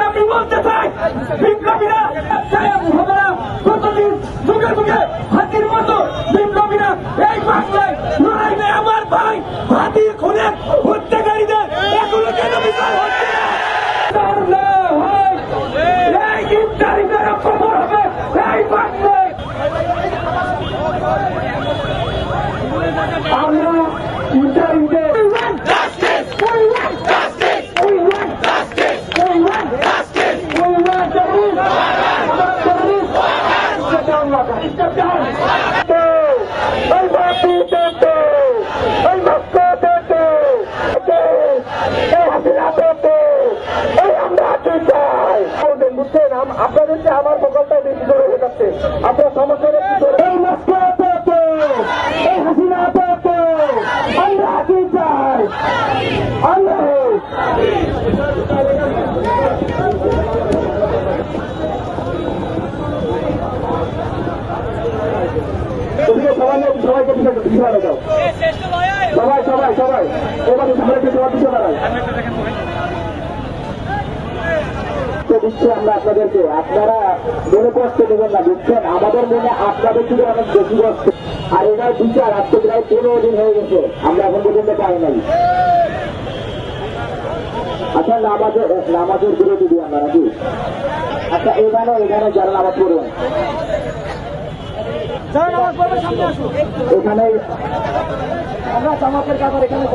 আমি বলতে চাই বিপ্লবীরা কতদিন যুগে যুগে হাতির মতো বিপ্লবীরা এই বাংলায় লড়াই নেই। আমার ভাই হাতির খুনের হত্যাকারীদের এগুলো কেন বিচার হচ্ছে না? এই ইফতারিদের খবর হবে এই বাংলায়। আমরা ইফতারিদের আপনাদেরকে আমার প্রকল্পটা বেশি করে হয়ে যাচ্ছে। আপনার সমস্যা হাসিনা আমরা কি চাই? আমরা সবাইকে পিছিয়ে দাও। সবাই সবাই সবাই এবার সবাইকে সবাই পিছিয়ে দাঁড়ায় দিচ্ছি আমরা আপনাদেরকে। আপনারা মনে কষ্ট দেবেন না, বুঝছেন? আমাদের মনে আপনাদের থেকে অনেক বেশি কষ্ট। আর এটার বিচার আজকে প্রায় 15 দিন হয়ে গেছে, আমরা এখন পর্যন্ত পাই নাই। আচ্ছা নামাজের বিরোধী দিই আমরা নাকি? আচ্ছা এখানে যারা নামাজ পড়বেন এখানে আমরা জামাতের কাপড় এখানে